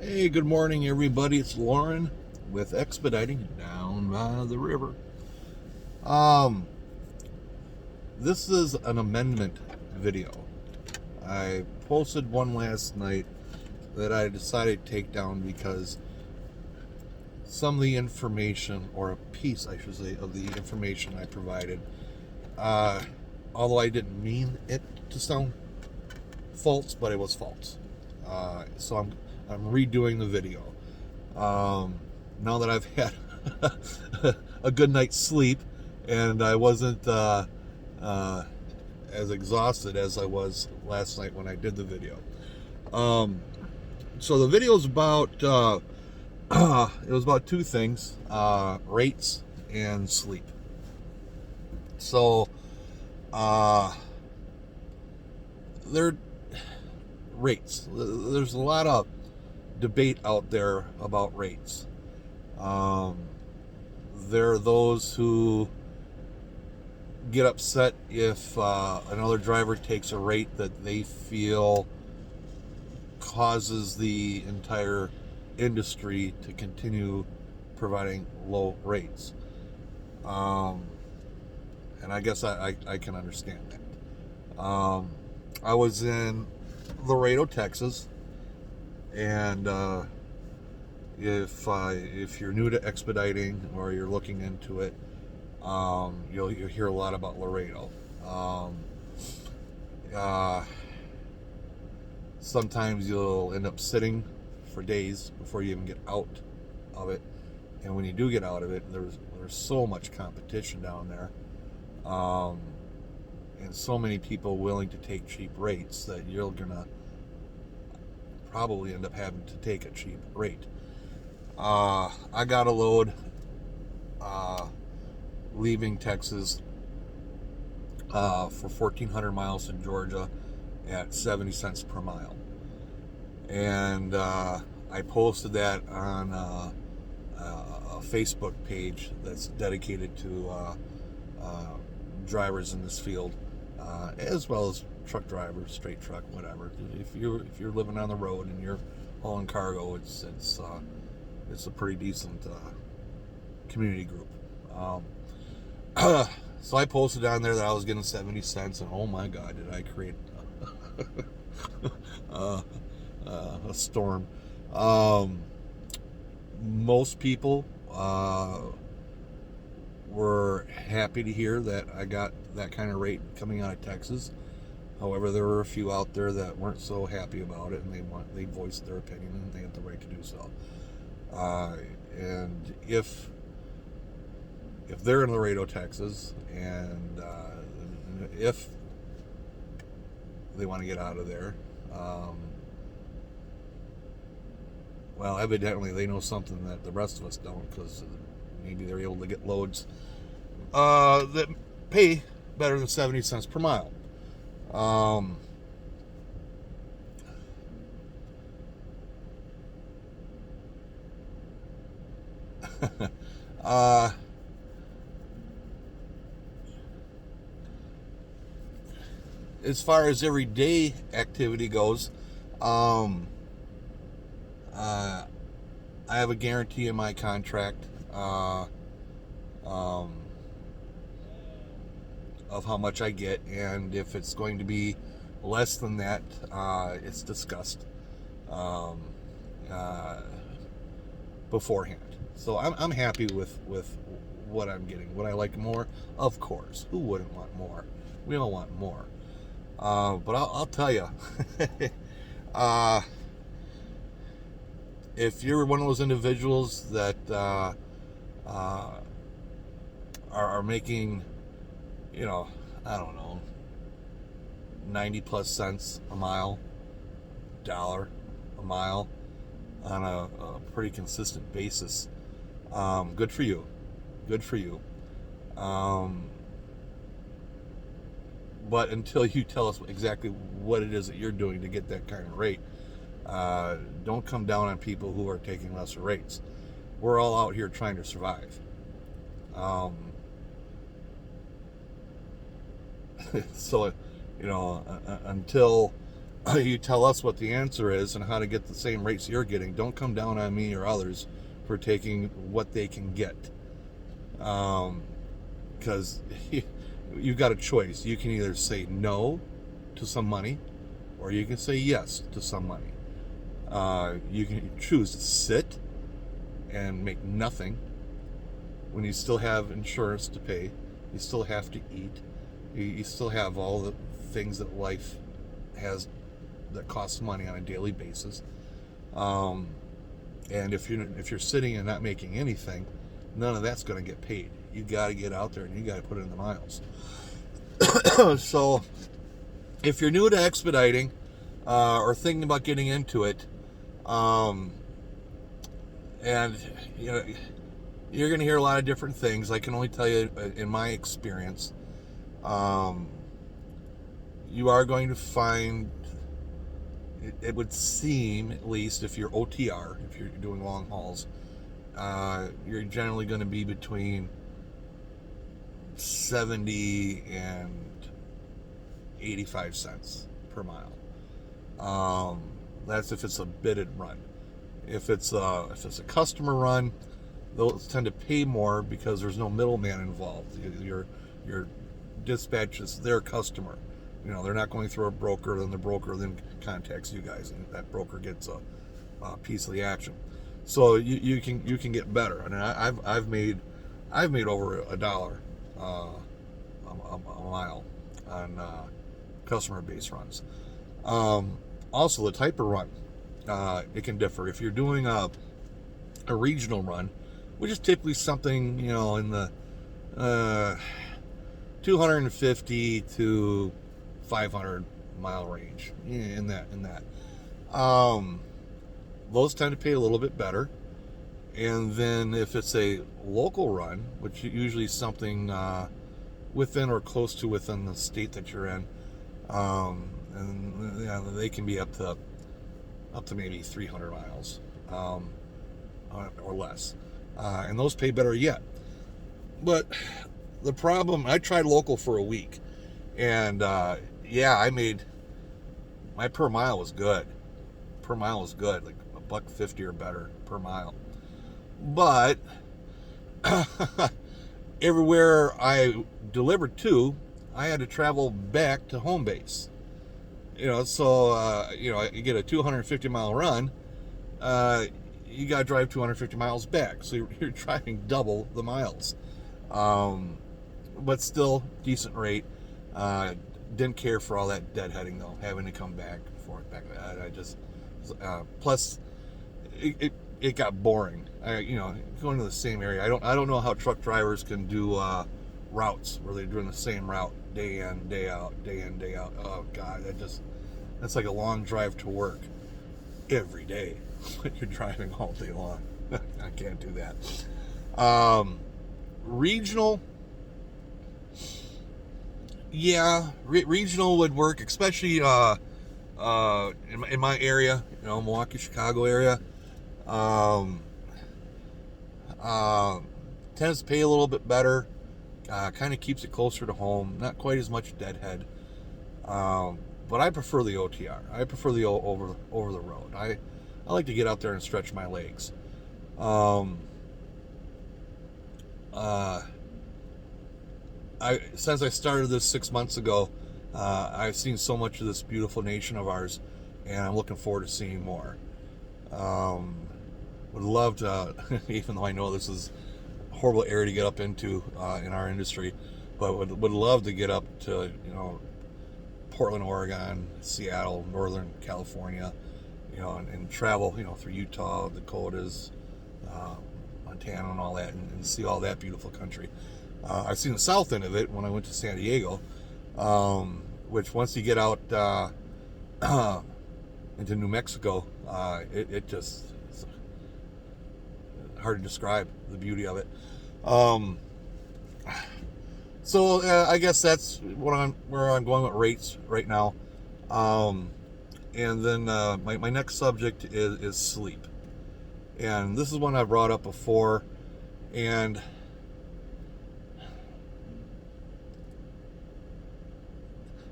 Hey, good morning, everybody. It's Lauren with Expediting down by the river. Um, this is an amendment video. I posted one last night that I decided to take down because some of the information, or a piece, I should say, of the information I provided, uh, although I didn't mean it to sound false, but it was false. So I'm redoing the video. Now that I've had a good night's sleep and I wasn't as exhausted as I was last night when I did the video. So the video is about it was about two things: rates and sleep. So they're rates. There's a lot of debate out there about rates. There are those who get upset if another driver takes a rate that they feel causes the entire industry to continue providing low rates. And I guess I can understand that. I was in Laredo, Texas, and if you're new to expediting or you're looking into it, you'll hear a lot about Laredo. Sometimes you'll end up sitting for days before you even get out of it, and when you do get out of it, there's so much competition down there, and so many people willing to take cheap rates that you're gonna probably end up having to take a cheap rate. I got a load leaving Texas for 1,400 miles in Georgia at 70 cents per mile. And I posted that on a Facebook page that's dedicated to drivers in this field, as well as truck drivers, straight truck, whatever. If you're living on the road and you're hauling cargo, it's a pretty decent community group. So I posted on there that I was getting 70 cents, and oh my God, did I create a storm. Most people were happy to hear that I got that kind of rate coming out of Texas. However, there were a few out there that weren't so happy about it, and they voiced their opinion, and they had the right to do so. And if they're in Laredo, Texas, and if they want to get out of there, well, evidently they know something that the rest of us don't, because maybe they're able to get loads that pay better than 70 cents per mile. As far as everyday activity goes, I have a guarantee in my contract of how much I get, and if it's going to be less than that, it's discussed beforehand. So I'm happy with what I'm getting. Would I like more? Of course. Who wouldn't want more? We all want more. But I'll tell you, if you're one of those individuals that are making, I don't know, 90 plus cents a mile, dollar a mile on a pretty consistent basis, good for you. Good for you. But until you tell us exactly what it is that you're doing to get that kind of rate, don't come down on people who are taking lesser rates. We're all out here trying to survive. So, until you tell us what the answer is and how to get the same rates you're getting. Don't come down on me or others for taking what they can get. Because you've got a choice. You can either say no to some money, or you can say yes to some money. You can choose to sit and make nothing when you still have insurance to pay. You still have to eat. You still have all the things that life has that costs money on a daily basis. And if you're sitting and not making anything, none of that's going to get paid. You got to get out there and you got to put in the miles. So if you're new to expediting or thinking about getting into it, and you're going to hear a lot of different things. I can only tell you in my experience, you are going to find, it would seem, at least if you're OTR, if you're doing long hauls, you're generally going to be between 70 and 85 cents per mile. That's if it's a bidded run. If it's a customer run, those tend to pay more because there's no middleman involved. Your dispatch is their customer. They're not going through a broker, then the broker then contacts you guys, and that broker gets a piece of the action. So you can get better. I mean, I've made over $1 a mile on customer base runs. Also, the type of run, it can differ. If you're doing a regional run, which is typically something in the 250 to 500 mile range, in that. Those tend to pay a little bit better. And then if it's a local run, which usually is something within or close to within the state that you're in, and they can be up to maybe 300 miles or less, and those pay better yet. But the problem, I tried local for a week, and I made, my per mile was good, like $1.50 or better per mile. But everywhere I delivered to, I had to travel back to home base. So you get a 250 mile run, you got to drive 250 miles back. So you're driving double the miles. But still, decent rate. Didn't care for all that deadheading though, having to come back forth. Plus, it got boring. Going to the same area. I don't know how truck drivers can do routes where they're doing the same route day in, day out, day in, day out. Oh God, that's like a long drive to work every day. You're driving all day long. I can't do that. Regional, regional would work, especially in my area, Milwaukee, Chicago area. Tends to pay a little bit better. Kind of keeps it closer to home. Not quite as much deadhead. But I prefer the OTR. I prefer the over the road. I like to get out there and stretch my legs. Since I started this 6 months ago, I've seen so much of this beautiful nation of ours, and I'm looking forward to seeing more. Would love to, even though I know this is a horrible area to get up into in our industry, but would love to get up to Portland, Oregon, Seattle, Northern California, and travel through Utah, Dakotas, Montana, and all that, and see all that beautiful country. I've seen the south end of it when I went to San Diego, which once you get out into New Mexico, it just, it's hard to describe the beauty of it. So I guess that's where I'm going with rates right now. And then my next subject is sleep. And this is one I brought up before, and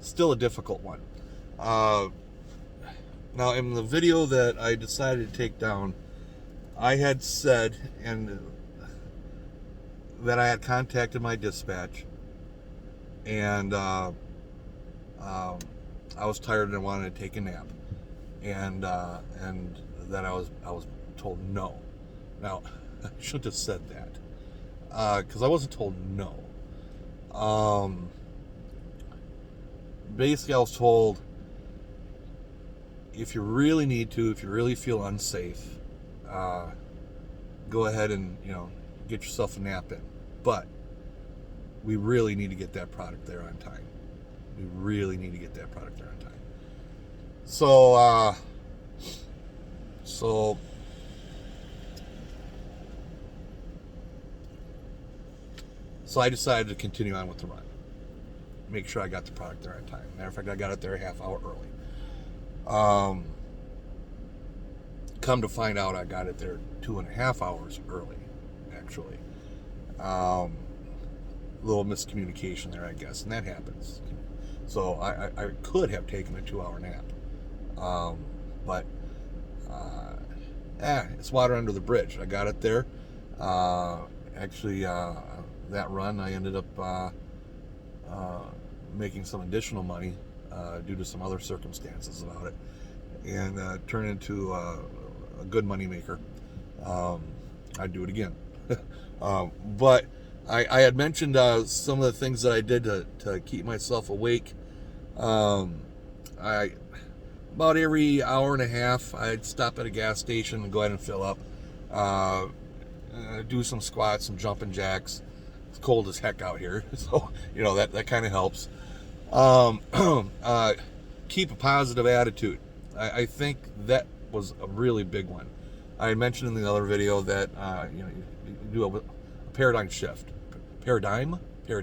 still a difficult one. Now, in the video that I decided to take down, I had said that I had contacted my dispatch, and I was tired and I wanted to take a nap, and that I was told no. Now, I shouldn't have said that, because I wasn't told no. Basically, I was told, if you really need to, if you really feel unsafe, go ahead and get yourself a nap in. But we really need to get that product there on time. We really need to get that product there on time. So I decided to continue on with the run. Make sure I got the product there on time. Matter of fact, I got it there a half hour early. Come to find out, I got it there 2.5 hours early, actually. Little miscommunication there, I guess, and that happens. So I could have taken a 2-hour nap, but it's water under the bridge. I got it there. Actually, that run, I ended up making some additional money due to some other circumstances about it, and turned into a good money maker. I'd do it again. But I had mentioned some of the things that I did to keep myself awake. About every hour and a half, I'd stop at a gas station and go ahead and fill up. Do some squats, some jumping jacks. It's cold as heck out here, so that kind of helps. Keep a positive attitude. I think that was a really big one. I mentioned in the other video that you do a paradigm shift. Paradigm. I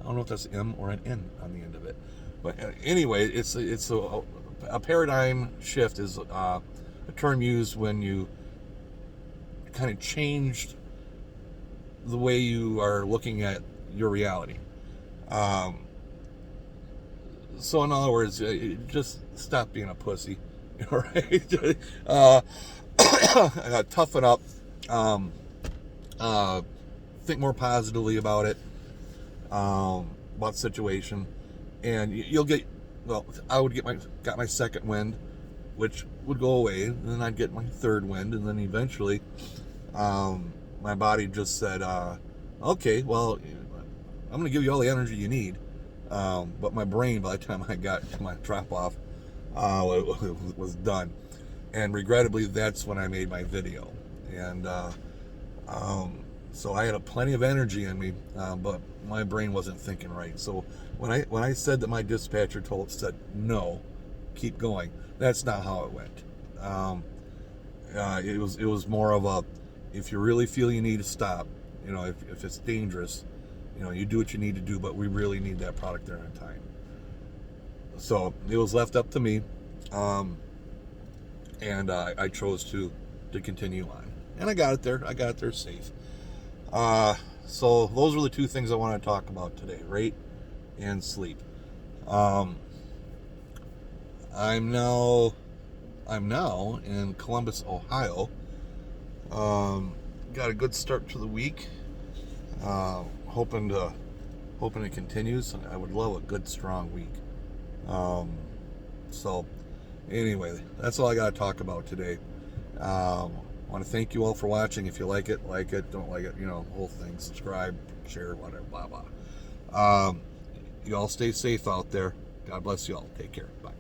don't know if that's M or an N on the end of it, but anyway, it's a paradigm shift is a term used when you kind of changed the way you are looking at your reality. So in other words, just stop being a pussy, right? Toughen up. Think more positively about it, about the situation, and you'll get. Well, I would got my second wind, which would go away, and then I'd get my third wind, and then eventually, my body just said, "Okay, well, I'm going to give you all the energy you need." But my brain, by the time I got to my drop off, was done, and regrettably, that's when I made my video, and so I had plenty of energy in me, but my brain wasn't thinking right. So when I said that my dispatcher said no, keep going, that's not how it went. It was more of a, if you really feel you need to stop, if it's dangerous, you do what you need to do, but we really need that product there on time. So it was left up to me, and I chose to continue on, and I got it there. I got it there safe. So those were the two things I want to talk about today: rate and sleep. I'm now in Columbus, Ohio. Got a good start to the week. Hoping it continues. I would love a good strong week. So anyway, that's all I got to talk about today. I want to thank you all for watching. If you like it, don't like it, whole thing, subscribe, share, whatever, blah blah. You all stay safe out there. God bless you all. Take care. Bye.